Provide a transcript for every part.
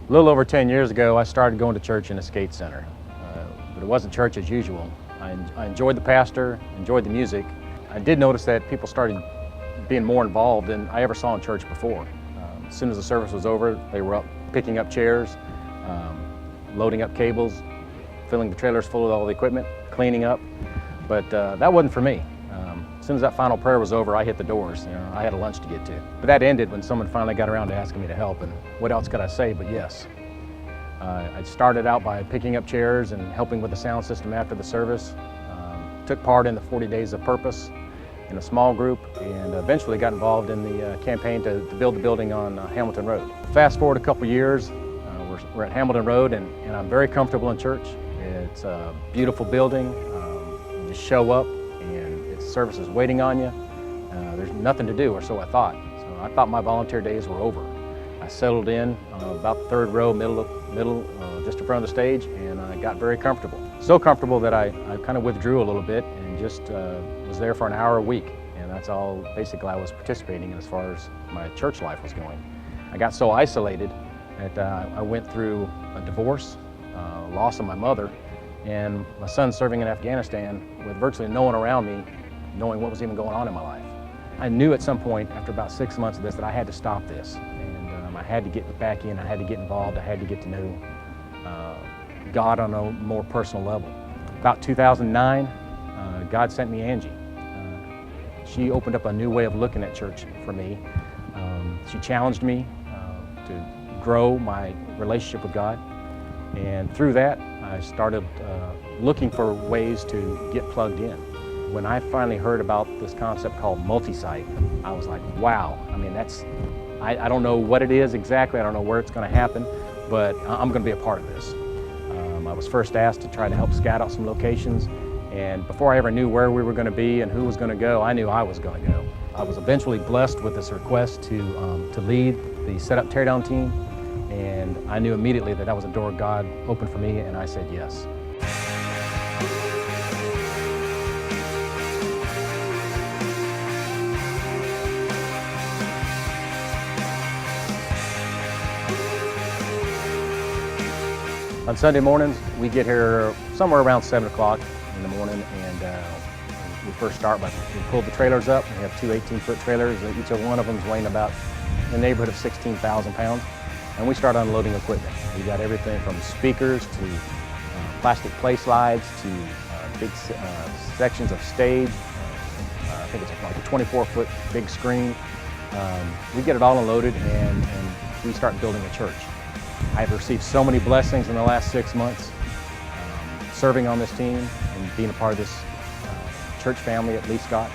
A little over 10 years ago, I started going to church in a skate center, but it wasn't church as usual. I enjoyed the pastor, enjoyed the music. I did notice that people started being more involved than I ever saw in church before. As soon as the service was over, they were up picking up chairs, loading up cables, filling the trailers full of all the equipment, cleaning up. But that wasn't for me. As soon as that final prayer was over, I hit the doors. I had a lunch to get to. But that ended when someone finally got around to asking me to help, and what else could I say but yes. I started out by picking up chairs and helping with the sound system after the service. Took part in the 40 Days of Purpose in a small group, and eventually got involved in the campaign to build the building on Hamilton Road. Fast forward a couple years, we're at Hamilton Road, and I'm very comfortable in church. It's a beautiful building. You just show up, and its service is waiting on you. There's nothing to do, or so I thought. So I thought my volunteer days were over. I settled in about the third row, middle, just in front of the stage, and I got very comfortable. So comfortable that I kind of withdrew a little bit and just was there for an hour a week. And that's all basically I was participating in as far as my church life was going. I got so isolated that I went through a divorce, loss of my mother, and my son serving in Afghanistan with virtually no one around me knowing what was even going on in my life. I knew at some point after about 6 months of this that I had to stop this, and I had to get back in, I had to get involved, I had to get to know God on a more personal level. About 2009, God sent me Angie. She opened up a new way of looking at church for me. She challenged me to grow my relationship with God, and through that I started looking for ways to get plugged in. When I finally heard about this concept called multi-site, I was like, wow, I mean, I don't know what it is exactly, I don't know where it's going to happen, but I'm going to be a part of this. I was first asked to try to help scout out some locations, and before I ever knew where we were going to be and who was going to go, I knew I was going to go. I was eventually blessed with this request to lead the setup teardown team, and I knew immediately that was a door God opened for me, and I said yes. On Sunday mornings, we get here somewhere around 7 o'clock in the morning, and we first start by we pull the trailers up. We have two 18-foot trailers. Each one of them is weighing about in the neighborhood of 16,000 pounds, and we start unloading equipment. We got everything from speakers to plastic play slides to big sections of stage. I think it's like a 24-foot big screen. We get it all unloaded, and we start building a church. I've received so many blessings in the last 6 months serving on this team and being a part of this church family at Lee Scott.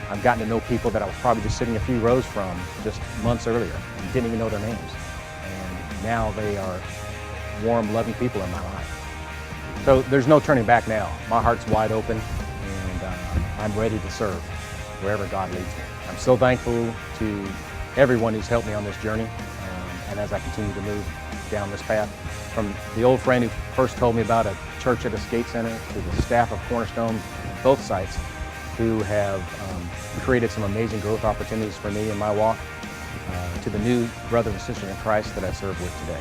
I've gotten to know people that I was probably just sitting a few rows from just months earlier and didn't even know their names. And now they are warm, loving people in my life. So there's no turning back now. My heart's wide open, and I'm ready to serve wherever God leads me. I'm so thankful to everyone who's helped me on this journey. And as I continue to move down this path, from the old friend who first told me about a church at a skate center to the staff of Cornerstone, both sites, who have created some amazing growth opportunities for me in my walk, to the new brothers and sisters in Christ that I serve with today.